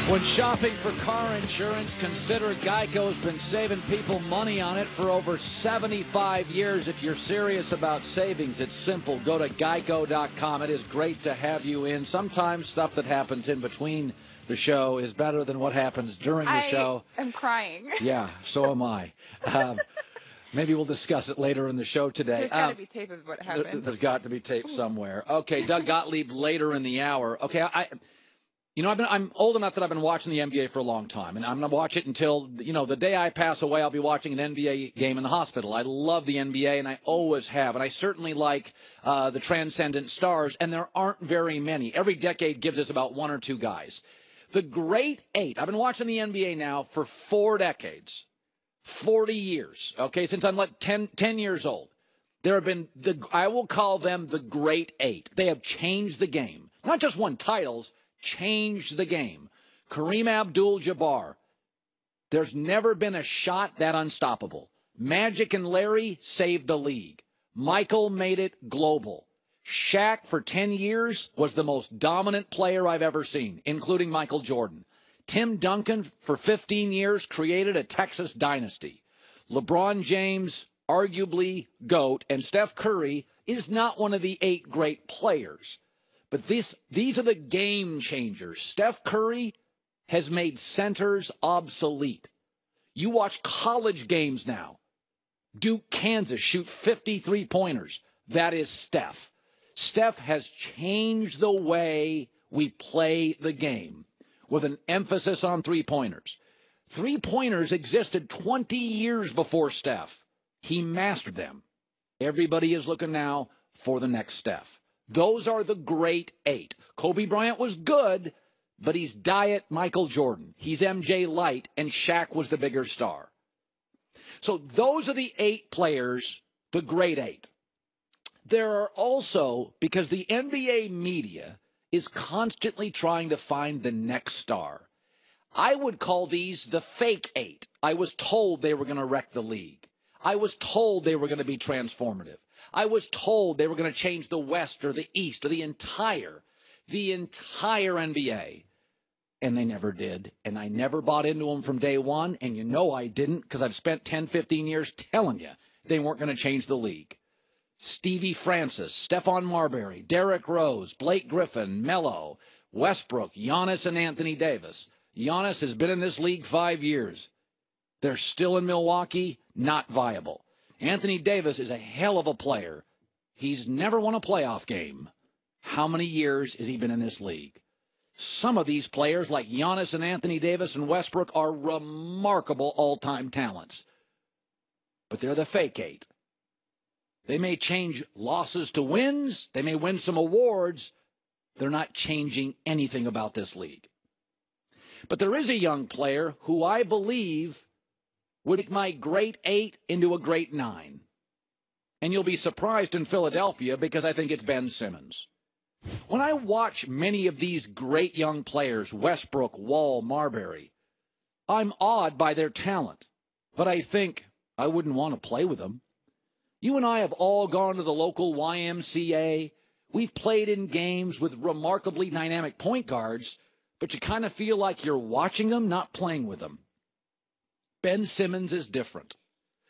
When shopping for car insurance, consider Geico's been saving people money on it for over 75 years. If you're serious about savings, it's simple. Go to geico.com. It is great to have you in. Sometimes stuff that happens in between the show is better than what happens during the show. I'm crying. Yeah, so am I. Maybe we'll discuss it later in the show today. There's got to be tape of what happened. There's got to be tape somewhere. Okay, Doug Gottlieb later in the hour. Okay, I'm old enough that I've been watching the NBA for a long time, and I'm going to watch it until, the day I pass away, I'll be watching an NBA game in the hospital. I love the NBA, and I always have, and I certainly like the transcendent stars, and there aren't very many. Every decade gives us about one or two guys. The Great Eight, I've been watching the NBA now for 4 decades, 40 years, okay, since I'm like 10 years old. There have been, I will call them the Great Eight. They have changed the game. Not just won titles, changed the game. Kareem Abdul-Jabbar. There's never been a shot that unstoppable. Magic and Larry saved the league. Michael made it global. Shaq, for 10 years, was the most dominant player I've ever seen, including Michael Jordan. Tim Duncan, for 15 years, created a Texas dynasty. LeBron James, arguably GOAT, and Steph Curry is not one of the 8 great players. But these are the game changers. Steph Curry has made centers obsolete. You watch college games now. Duke, Kansas shoot 53-pointers. That is Steph. Steph has changed the way we play the game with an emphasis on three-pointers. Three-pointers existed 20 years before Steph. He mastered them. Everybody is looking now for the next Steph. Those are the Great Eight. Kobe Bryant was good, but he's diet Michael Jordan. He's MJ Light, and Shaq was the bigger star. So those are the 8 players, the Great Eight. There are also, because the NBA media is constantly trying to find the next star, I would call these the fake 8. I was told they were going to wreck the league. I was told they were going to be transformative. I was told they were going to change the West or the East or the entire NBA. And they never did. And I never bought into them from day one. And you know I didn't, because I've spent 10, 15 years telling you they weren't going to change the league. Stevie Francis, Stephon Marbury, Derrick Rose, Blake Griffin, Melo, Westbrook, Giannis, and Anthony Davis. Giannis has been in this league 5 years. They're still in Milwaukee, not viable. Anthony Davis is a hell of a player. He's never won a playoff game. How many years has he been in this league? Some of these players, like Giannis and Anthony Davis and Westbrook, are remarkable all-time talents. But they're the fake 8. They may change losses to wins. They may win some awards. They're not changing anything about this league. But there is a young player who I believe would make my Great 8 into a Great 9. And you'll be surprised in Philadelphia because I think it's Ben Simmons. When I watch many of these great young players, Westbrook, Wall, Marbury, I'm awed by their talent. But I think I wouldn't want to play with them. You and I have all gone to the local YMCA. We've played in games with remarkably dynamic point guards, but you kind of feel like you're watching them, not playing with them. Ben Simmons is different.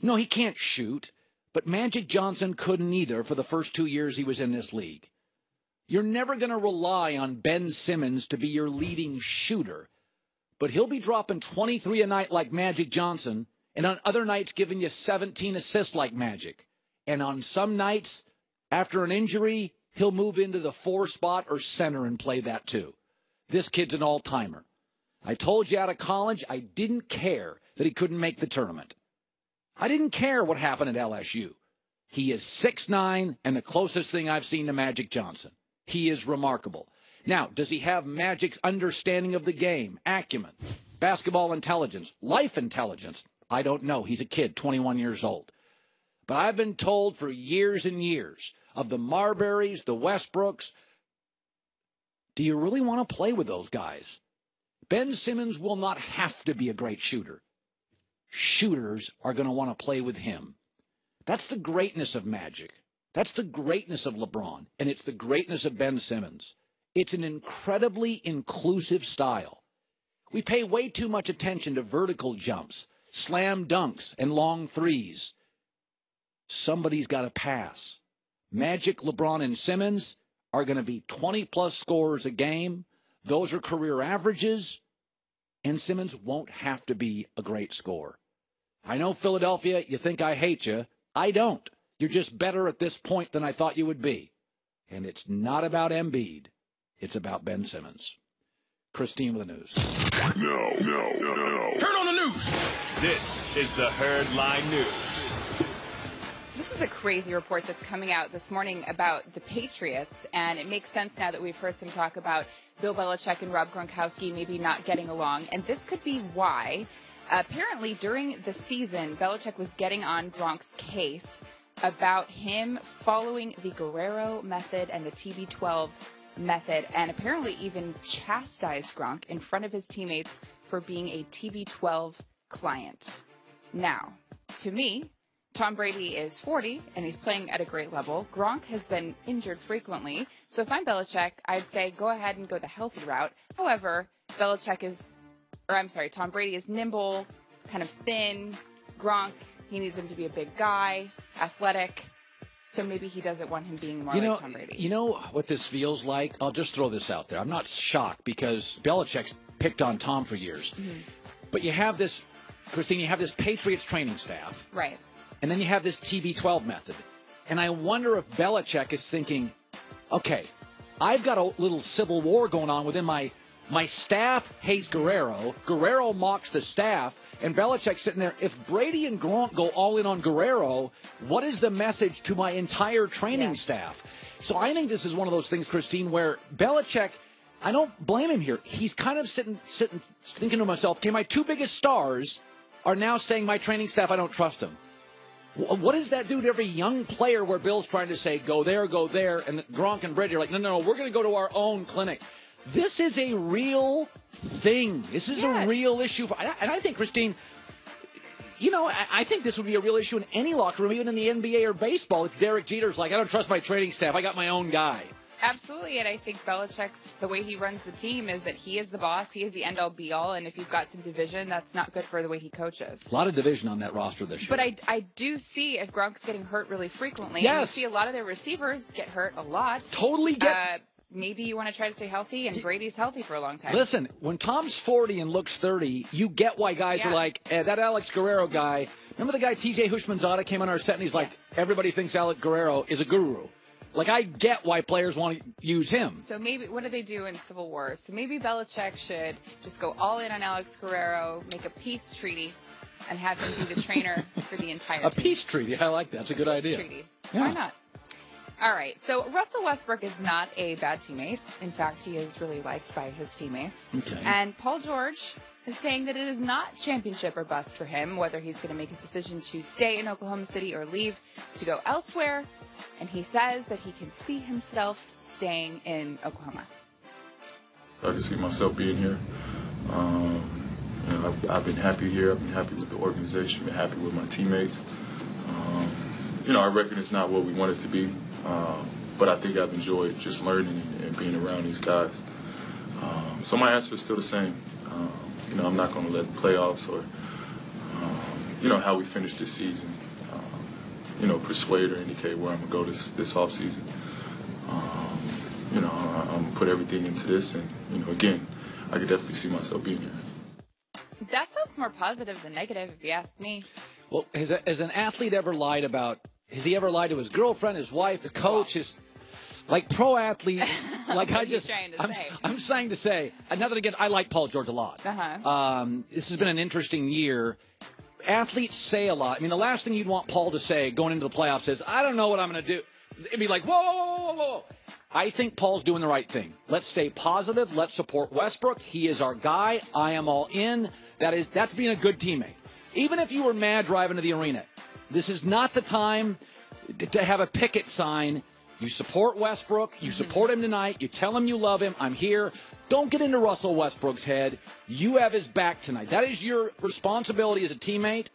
No, he can't shoot, but Magic Johnson couldn't either for the first 2 years he was in this league. You're never going to rely on Ben Simmons to be your leading shooter, but he'll be dropping 23 a night like Magic Johnson, and on other nights giving you 17 assists like Magic. And on some nights, after an injury, he'll move into the 4 spot or center and play that too. This kid's an all-timer. I told you out of college, I didn't care that he couldn't make the tournament. I didn't care what happened at LSU. He is 6'9", and the closest thing I've seen to Magic Johnson. He is remarkable. Now, does he have Magic's understanding of the game, acumen, basketball intelligence, life intelligence? I don't know. He's a kid, 21 years old. But I've been told for years and years of the Marburys, the Westbrooks, do you really want to play with those guys? Ben Simmons will not have to be a great shooter. Shooters are going to want to play with him. That's the greatness of Magic. That's the greatness of LeBron, and it's the greatness of Ben Simmons. It's an incredibly inclusive style. We pay way too much attention to vertical jumps, slam dunks, and long threes. Somebody's got to pass. Magic, LeBron, and Simmons are going to be 20-plus scorers a game. Those are career averages, and Simmons won't have to be a great scorer. I know, Philadelphia, you think I hate you. I don't. You're just better at this point than I thought you would be. And it's not about Embiid. It's about Ben Simmons. Christine with the news. No. Turn on the news. This is the Herdline News. This is a crazy report that's coming out this morning about the Patriots, and it makes sense now that we've heard some talk about Bill Belichick and Rob Gronkowski maybe not getting along, and this could be why. Apparently, during the season, Belichick was getting on Gronk's case about him following the Guerrero method and the TB12 method, and apparently even chastised Gronk in front of his teammates for being a TB12 client. Now, to me, Tom Brady is 40, and he's playing at a great level. Gronk has been injured frequently. So if I'm Belichick, I'd say go ahead and go the healthy route. However, Tom Brady is nimble, kind of thin. Gronk, he needs him to be a big guy, athletic. So maybe he doesn't want him being more like Tom Brady. You know what this feels like? I'll just throw this out there. I'm not shocked because Belichick's picked on Tom for years. Mm-hmm. But you have this, Christine, you have this Patriots training staff. Right. And then you have this TB12 method. And I wonder if Belichick is thinking, okay, I've got a little civil war going on within my staff hates Guerrero. Guerrero mocks the staff. And Belichick's sitting there. If Brady and Gronk go all in on Guerrero, what is the message to my entire training staff? So I think this is one of those things, Christine, where Belichick, I don't blame him here. He's kind of sitting thinking to himself, okay, my two biggest stars are now saying my training staff, I don't trust them. What does that do to every young player where Bill's trying to say, go there, and Gronk and Brady are like, no, we're going to go to our own clinic. This is a real thing. This is a real issue. And I think, Christine, I think this would be a real issue in any locker room, even in the NBA or baseball, if Derek Jeter's like, I don't trust my training staff. I got my own guy. Absolutely, and I think Belichick's, the way he runs the team is that he is the boss, he is the end-all, be-all, and if you've got some division, that's not good for the way he coaches. A lot of division on that roster this year. But I do see if Gronk's getting hurt really frequently, yes. and you see a lot of their receivers get hurt a lot. Totally get... maybe you want to try to stay healthy, and Brady's healthy for a long time. Listen, when Tom's 40 and looks 30, you get why guys are like, that Alex Guerrero guy. Remember the guy T.J. Hushmanzada came on our set, and he's like, everybody thinks Alex Guerrero is a guru. Like, I get why players want to use him. So maybe, what do they do in Civil War? So maybe Belichick should just go all in on Alex Guerrero, make a peace treaty, and have him be the trainer for the entire team. A peace treaty. I like that. That's a good idea. Peace treaty. Yeah. Why not? All right. So Russell Westbrook is not a bad teammate. In fact, he is really liked by his teammates. Okay. And Paul George is saying that it is not championship or bust for him, whether he's going to make his decision to stay in Oklahoma City or leave to go elsewhere. And he says that he can see himself staying in Oklahoma. I can see myself being here. I've been happy here. I've been happy with the organization. Been happy with my teammates. Our record is not what we want it to be, but I think I've enjoyed just learning and being around these guys. So my answer is still the same. I'm not going to let the playoffs or how we finish this season persuade or indicate where I'm going to go this offseason. I'm going to put everything into this, and, again, I could definitely see myself being here. That sounds more positive than negative, if you ask me. Well, has an athlete ever lied about, has he ever lied to his girlfriend, his wife, the coach, like pro athletes, like I'm trying to say, another again, I like Paul George a lot. This has been an interesting year. Athletes say a lot. I mean, the last thing you'd want Paul to say going into the playoffs is, I don't know what I'm going to do. It'd be like, whoa. I think Paul's doing the right thing. Let's stay positive. Let's support Westbrook. He is our guy. I am all in. That's being a good teammate. Even if you were mad driving to the arena, this is not the time to have a picket sign. You support Westbrook. You support him tonight. You tell him you love him. I'm here. Don't get into Russell Westbrook's head. You have his back tonight. That is your responsibility as a teammate.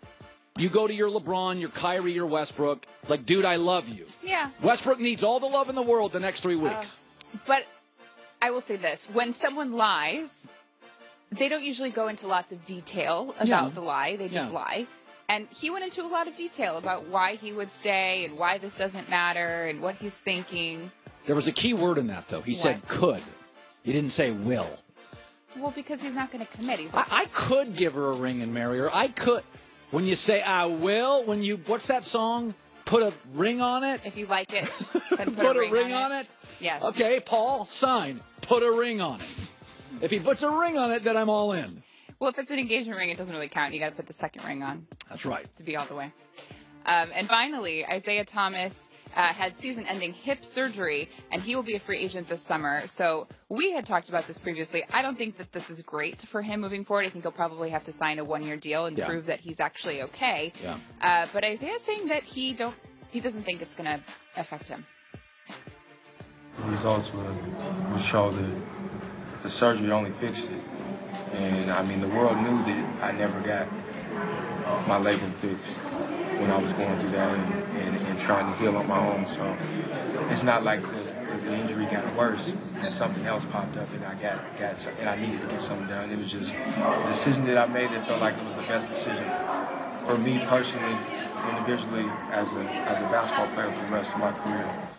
You go to your LeBron, your Kyrie, your Westbrook. Like, dude, I love you. Yeah. Westbrook needs all the love in the world the next 3 weeks. But I will say this. When someone lies, they don't usually go into lots of detail about the lie. They just lie. And he went into a lot of detail about why he would stay and why this doesn't matter and what he's thinking. There was a key word in that, though. He said could. He didn't say will. Well, because he's not going to commit. I could give her a ring and marry her. I could. When you say I will, what's that song? Put a ring on it? If you like it, then put a ring on it? Yes. Okay, Paul, sign. Put a ring on it. If he puts a ring on it, then I'm all in. Well, if it's an engagement ring, it doesn't really count. You got to put the second ring on. That's right. To be all the way. And finally, Isaiah Thomas had season-ending hip surgery, and he will be a free agent this summer. So we had talked about this previously. I don't think that this is great for him moving forward. I think he'll probably have to sign a one-year deal and prove that he's actually okay. Yeah. But Isaiah's saying that he doesn't think it's going to affect him. The results will show that the surgery only fixed it. And, I mean, the world knew that I never got my labrum fixed when I was going through that and trying to heal on my own. So it's not like the injury got worse and something else popped up and I needed to get something done. It was just a decision that I made that felt like it was the best decision for me personally, individually, as a basketball player for the rest of my career.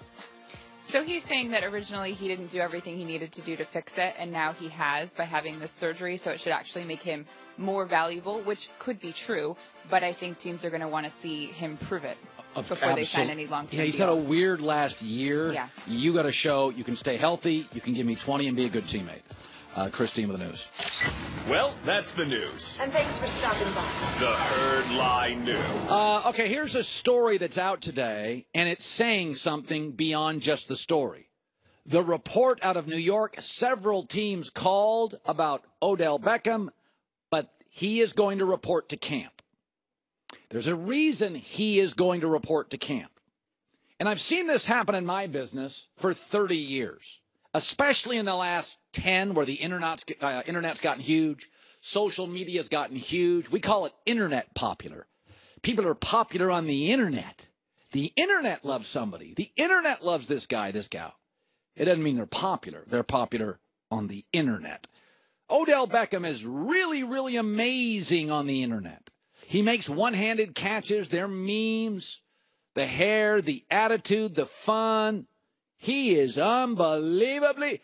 So he's saying that originally he didn't do everything he needed to do to fix it, and now he has by having this surgery, so it should actually make him more valuable, which could be true, but I think teams are going to want to see him prove it before they sign any long-term deal. Yeah, he's had a weird last year. Yeah. You got to show you can stay healthy, you can give me 20 and be a good teammate. Christine with the news. Well, that's the news. And thanks for stopping by. The Herd Lie News. Okay, here's a story that's out today, and it's saying something beyond just the story. The report out of New York, several teams called about Odell Beckham, but he is going to report to camp. There's a reason he is going to report to camp. And I've seen this happen in my business for 30 years. Especially in the last 10, where the internet's gotten huge, social media's gotten huge. We call it internet popular. People are popular on the internet. The internet loves somebody. The internet loves this guy, this gal. It doesn't mean they're popular. They're popular on the internet. Odell Beckham is really, really amazing on the internet. He makes one-handed catches. They're memes. The hair, the attitude, the fun. He is unbelievably,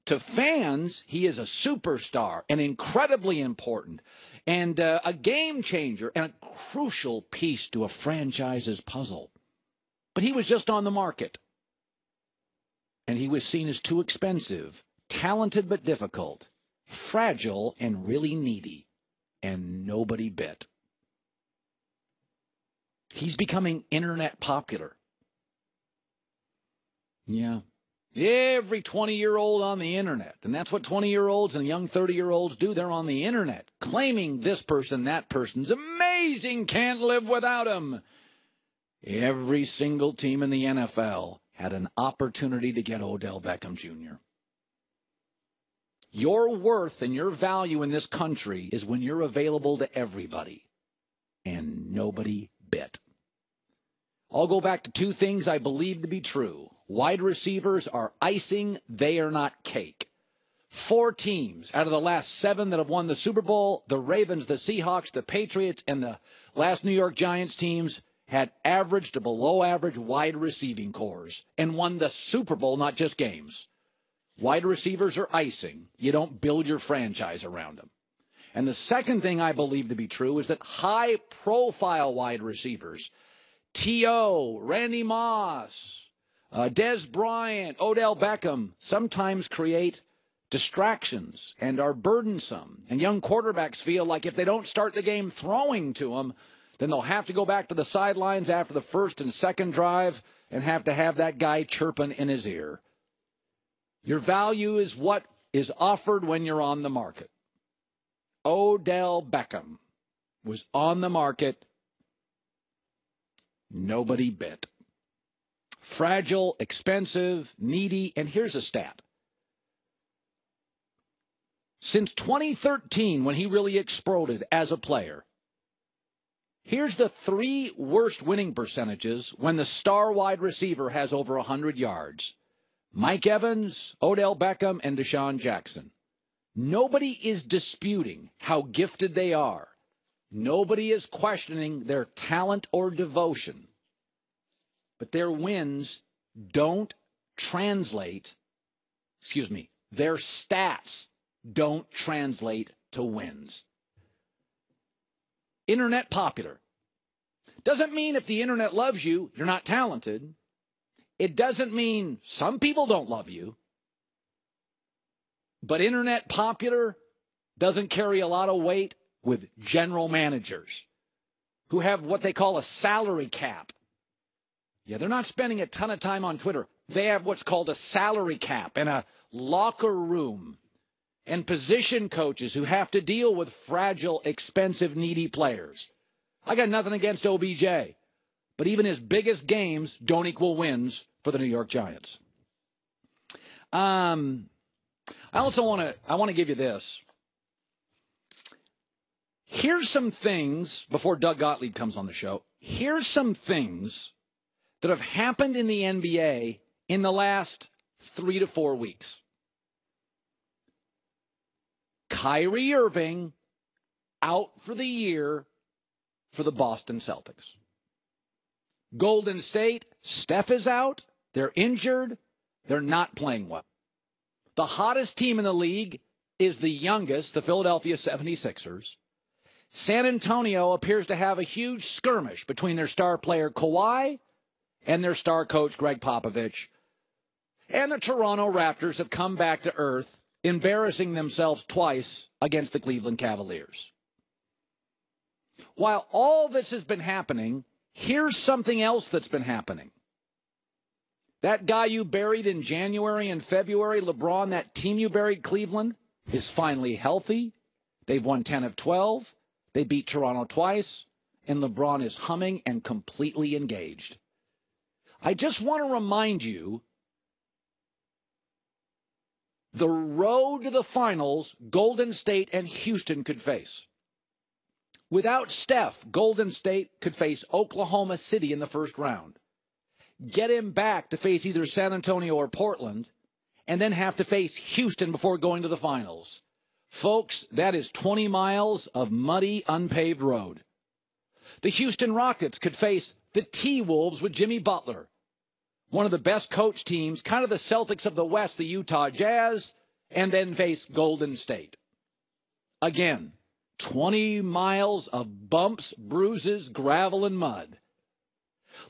to fans, he is a superstar and incredibly important and a game changer and a crucial piece to a franchise's puzzle. But he was just on the market. And he was seen as too expensive, talented but difficult, fragile and really needy, and nobody bit. He's becoming internet popular. Yeah. Every 20-year-old on the internet. And that's what 20-year-olds and young 30-year-olds do. They're on the internet claiming this person, that person's amazing, can't live without him. Every single team in the NFL had an opportunity to get Odell Beckham Jr. Your worth and your value in this country is when you're available to everybody. And nobody bit. I'll go back to two things I believe to be true. Wide receivers are icing, they are not cake. 4 teams out of the last 7 that have won the Super Bowl, the Ravens, the Seahawks, the Patriots, and the last New York Giants teams had average to below average wide receiving cores and won the Super Bowl, not just games. Wide receivers are icing. You don't build your franchise around them. And the second thing I believe to be true is that high-profile wide receivers, T.O., Randy Moss, Des Bryant, Odell Beckham, sometimes create distractions and are burdensome. And young quarterbacks feel like if they don't start the game throwing to them, then they'll have to go back to the sidelines after the first and second drive and have to have that guy chirping in his ear. Your value is what is offered when you're on the market. Odell Beckham was on the market. Nobody bit. Fragile, expensive, needy, and here's a stat. Since 2013, when he really exploded as a player, here's the 3 worst winning percentages when the star wide receiver has over 100 yards. Mike Evans, Odell Beckham, and Deshaun Jackson. Nobody is disputing how gifted they are. Nobody is questioning their talent or devotion. But their wins don't translate, their stats don't translate to wins. Internet popular. Doesn't mean if the internet loves you, you're not talented. It doesn't mean some people don't love you. But internet popular doesn't carry a lot of weight with general managers who have what they call a salary cap. Yeah, they're not spending a ton of time on Twitter. They have what's called a salary cap and a locker room and position coaches who have to deal with fragile, expensive, needy players. I got nothing against OBJ, but even his biggest games don't equal wins for the New York Giants. I also want to give you this. Here's some things, before Doug Gottlieb comes on the show, here's some things that have happened in the NBA in the last 3 to 4 weeks. Kyrie Irving out for the year for the Boston Celtics. Golden State, Steph is out. They're injured. They're not playing well. The hottest team in the league is the youngest, the Philadelphia 76ers. San Antonio appears to have a huge skirmish between their star player Kawhi and their star coach Greg Popovich. And the Toronto Raptors have come back to earth, embarrassing themselves twice against the Cleveland Cavaliers. While all this has been happening, here's something else that's been happening. That guy you buried in January and February, LeBron, that team you buried, Cleveland, is finally healthy. They've won 10 of 12. They beat Toronto twice. And LeBron is humming and completely engaged. I just want to remind you, the road to the finals, Golden State and Houston could face. Without Steph, Golden State could face Oklahoma City in the first round. Get him back to face either San Antonio or Portland, and then have to face Houston before going to the finals. Folks, that is 20 miles of muddy, unpaved road. The Houston Rockets could face the T-Wolves with Jimmy Butler, one of the best coach teams, kind of the Celtics of the West, the Utah Jazz, and then face Golden State. Again, 20 miles of bumps, bruises, gravel, and mud.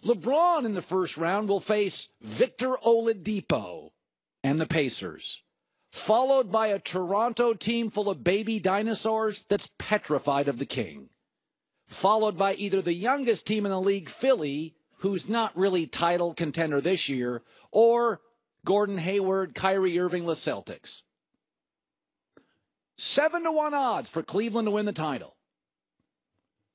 LeBron in the first round will face Victor Oladipo and the Pacers, followed by a Toronto team full of baby dinosaurs that's petrified of the king, followed by either the youngest team in the league, Philly, who's not really title contender this year, or Gordon Hayward, Kyrie Irving, the Celtics. 7-1 odds for Cleveland to win the title.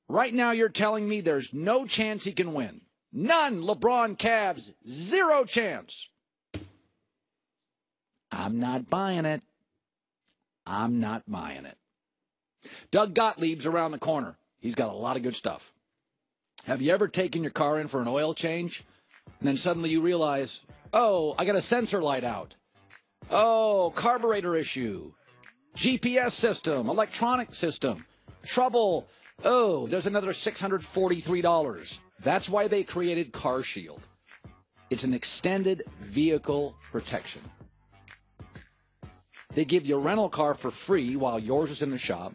Right now you're telling me there's no chance he can win. None. LeBron Cavs, 0 chance. I'm not buying it. I'm not buying it. Doug Gottlieb's around the corner. He's got a lot of good stuff. Have you ever taken your car in for an oil change, and then suddenly you realize, oh, I got a sensor light out. Oh, carburetor issue. GPS system, electronic system, trouble. Oh, there's another $643. That's why they created Car Shield. It's an extended vehicle protection. They give you a rental car for free while yours is in the shop.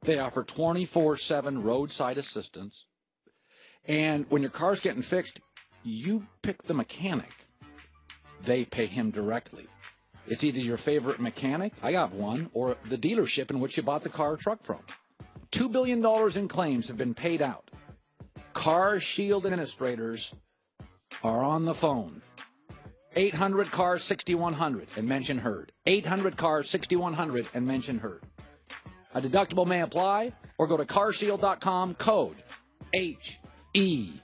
They offer 24/7 roadside assistance. And when your car's getting fixed, you pick the mechanic. They pay him directly. It's either your favorite mechanic, I got one, or the dealership in which you bought the car or truck from. $2 billion in claims have been paid out. Car Shield administrators are on the phone. 800-CAR-6100 and mention HERD. 800-CAR-6100 and mention HERD. A deductible may apply, or go to carshield.com, code HERD.